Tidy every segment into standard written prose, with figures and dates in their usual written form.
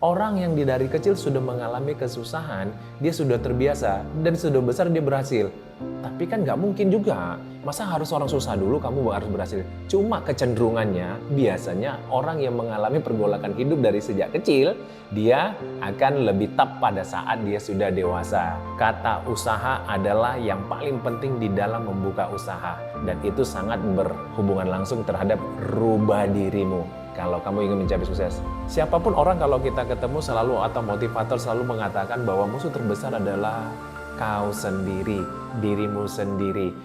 Orang yang dari kecil sudah mengalami kesusahan, dia sudah terbiasa, dan sudah besar dia berhasil. Tapi kan nggak mungkin juga, masa harus orang susah dulu kamu harus berhasil? Cuma kecenderungannya, biasanya orang yang mengalami pergolakan hidup dari sejak kecil, dia akan lebih tough pada saat dia sudah dewasa. Kata usaha adalah yang paling penting di dalam membuka usaha. Dan itu sangat berhubungan langsung terhadap rubah dirimu. Kalau kamu ingin mencapai sukses, siapapun orang kalau kita ketemu selalu atau motivator selalu mengatakan bahwa musuh terbesar adalah kau sendiri, dirimu sendiri.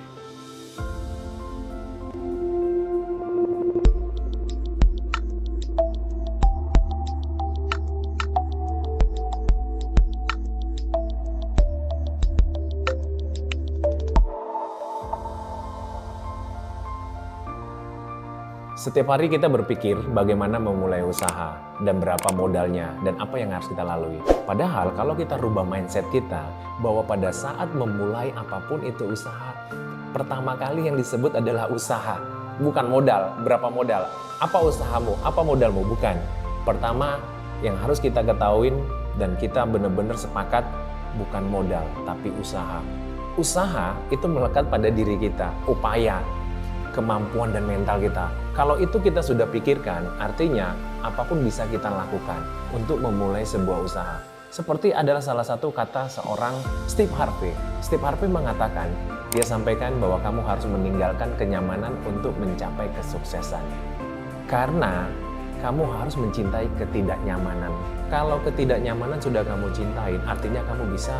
Setiap hari kita berpikir bagaimana memulai usaha dan berapa modalnya dan apa yang harus kita lalui. Padahal kalau kita rubah mindset kita bahwa pada saat memulai apapun itu usaha, pertama kali yang disebut adalah usaha, bukan modal. Berapa modal? Apa usahamu? Apa modalmu? Bukan. Pertama yang harus kita ketahuin dan kita benar-benar sepakat bukan modal tapi usaha. Usaha itu melekat pada diri kita, upaya, kemampuan dan mental kita. Kalau itu kita sudah pikirkan, artinya apapun bisa kita lakukan untuk memulai sebuah usaha. Seperti adalah salah satu kata seorang Steve Harvey. Steve Harvey mengatakan, dia sampaikan bahwa kamu harus meninggalkan kenyamanan untuk mencapai kesuksesan. Karena kamu harus mencintai ketidaknyamanan. Kalau ketidaknyamanan sudah kamu cintain, artinya kamu bisa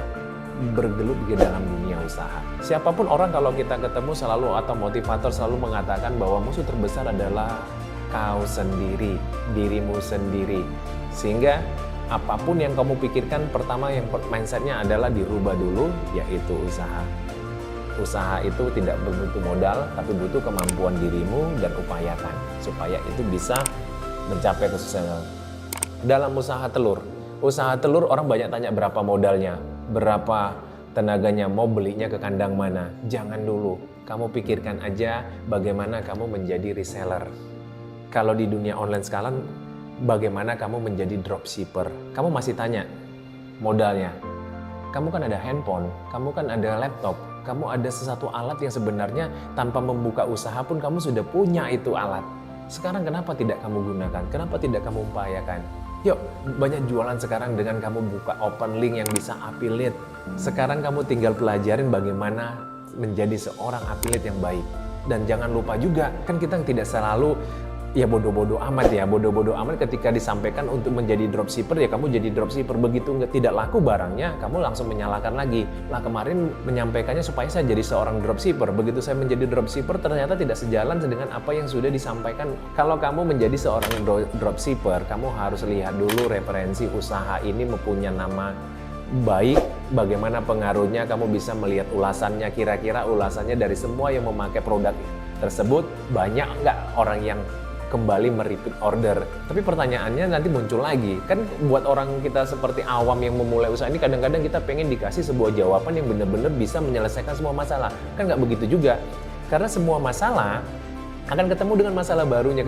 bergelut di dalam dunia usaha. Siapapun orang kalau kita ketemu selalu atau motivator selalu mengatakan bahwa musuh terbesar adalah kau sendiri, dirimu sendiri. Sehingga apapun yang kamu pikirkan, pertama yang mindsetnya adalah dirubah dulu, yaitu usaha. Usaha itu tidak butuh modal, tapi butuh kemampuan dirimu dan upayakan supaya itu bisa mencapai kesuksesan. Dalam usaha telur orang banyak tanya berapa modalnya, berapa tenaganya, mau belinya ke kandang mana. Jangan dulu, kamu pikirkan aja bagaimana kamu menjadi reseller. Kalau di dunia online sekarang, bagaimana kamu menjadi dropshipper. Kamu masih tanya modalnya. Kamu kan ada handphone, kamu kan ada laptop, kamu ada sesuatu alat yang sebenarnya tanpa membuka usaha pun kamu sudah punya itu alat. Sekarang kenapa tidak kamu gunakan? Kenapa tidak kamu upayakan? Yuk, banyak jualan sekarang dengan kamu buka open link yang bisa affiliate. Sekarang kamu tinggal pelajarin bagaimana menjadi seorang affiliate yang baik. Dan jangan lupa juga, kan kita tidak selalu ya bodoh-bodoh amat ya. Bodoh-bodoh amat ketika disampaikan untuk menjadi dropshipper, ya kamu jadi dropshipper. Begitu tidak laku barangnya, kamu langsung menyalahkan lagi. Lah kemarin menyampaikannya supaya saya jadi seorang dropshipper. Begitu saya menjadi dropshipper, ternyata tidak sejalan dengan apa yang sudah disampaikan. Kalau kamu menjadi seorang dropshipper, kamu harus lihat dulu referensi usaha ini mempunyai nama baik, bagaimana pengaruhnya, kamu bisa melihat ulasannya, kira-kira ulasannya dari semua yang memakai produk tersebut, banyak nggak orang yang kembali merepeat order. Tapi pertanyaannya nanti muncul lagi, kan buat orang kita seperti awam yang memulai usaha ini kadang-kadang kita pengen dikasih sebuah jawaban yang benar-benar bisa menyelesaikan semua masalah. Kan nggak begitu juga, karena semua masalah akan ketemu dengan masalah barunya,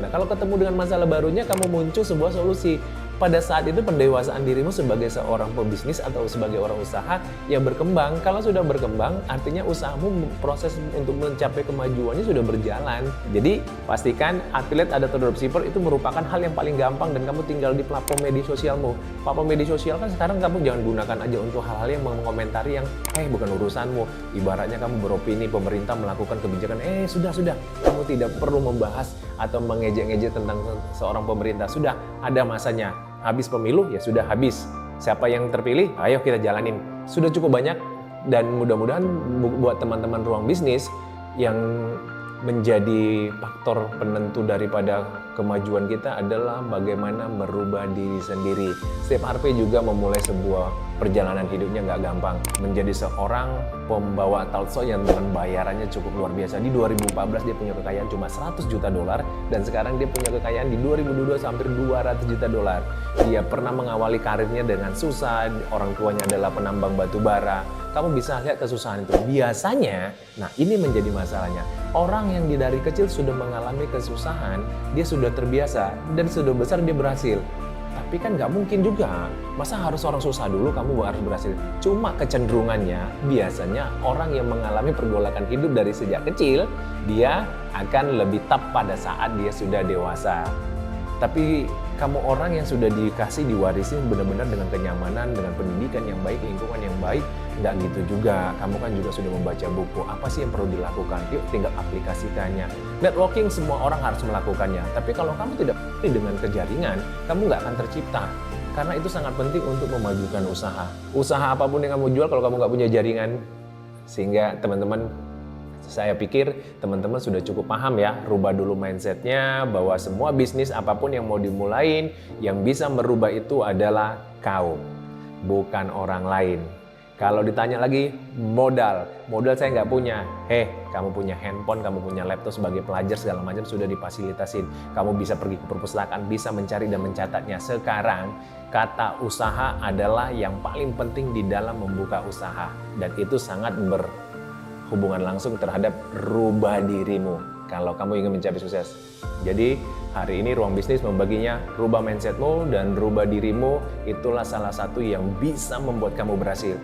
Nah, kalau ketemu dengan masalah barunya, kamu muncul sebuah solusi. Pada saat itu pendewasaan dirimu sebagai seorang pebisnis atau sebagai orang usaha yang berkembang. Kalau sudah berkembang, artinya usahamu proses untuk mencapai kemajuannya sudah berjalan. Jadi pastikan affiliate atau dropshipper itu merupakan hal yang paling gampang dan kamu tinggal di platform media sosialmu. Platform media sosial kan sekarang kamu jangan gunakan aja untuk hal-hal yang mengomentari yang bukan urusanmu. Ibaratnya kamu beropini pemerintah melakukan kebijakan, sudah. Kamu tidak perlu membahas atau mengejek-ngejek tentang seorang pemerintah. Sudah ada masanya. Habis pemilu, ya sudah habis. Siapa yang terpilih, ayo kita jalanin. Sudah cukup banyak dan mudah-mudahan buat teman-teman ruang bisnis yang menjadi faktor penentu daripada kemajuan kita adalah bagaimana merubah diri sendiri. Steve Harvey juga memulai sebuah perjalanan hidupnya nggak gampang. Menjadi seorang pembawa talk show yang dengan bayarannya cukup luar biasa. Di 2014 dia punya kekayaan cuma $100 juta dan sekarang dia punya kekayaan di 2022 hampir $200 juta. Dia pernah mengawali karirnya dengan susah, orang tuanya adalah penambang batu bara. Kamu bisa lihat kesusahan itu. Biasanya, nah ini menjadi masalahnya. Orang yang dari kecil sudah mengalami kesusahan, dia sudah terbiasa dan sudah besar dia berhasil. Tapi Tapi kan nggak mungkin juga. Masa harus orang susah dulu kamu harus berhasil? Cuma kecenderungannya biasanya orang yang mengalami pergolakan hidup dari sejak kecil, dia akan lebih tough pada saat dia sudah dewasa. Tapi kamu orang yang sudah dikasih, diwarisin benar-benar dengan kenyamanan, dengan pendidikan yang baik, lingkungan yang baik, nggak gitu juga. Kamu kan juga sudah membaca buku, apa sih yang perlu dilakukan? Yuk tinggal aplikasikannya. Networking semua orang harus melakukannya. Tapi kalau kamu tidak dengan kejaringan, kamu nggak akan tercipta. Karena itu sangat penting untuk memajukan usaha. Usaha apapun yang kamu jual kalau kamu nggak punya jaringan. Sehingga teman-teman, saya pikir teman-teman sudah cukup paham ya, rubah dulu mindsetnya bahwa semua bisnis apapun yang mau dimulain, yang bisa merubah itu adalah kau, bukan orang lain. Kalau ditanya lagi, modal saya nggak punya. Kamu punya handphone, kamu punya laptop sebagai pelajar segala macam sudah difasilitasin. Kamu bisa pergi ke perpustakaan, bisa mencari dan mencatatnya. Sekarang, kata usaha adalah yang paling penting di dalam membuka usaha. Dan itu sangat hubungan langsung terhadap rubah dirimu kalau kamu ingin mencapai sukses. Jadi hari ini Ruang Bisnis membaginya rubah mindsetmu dan rubah dirimu, itulah salah satu yang bisa membuat kamu berhasil.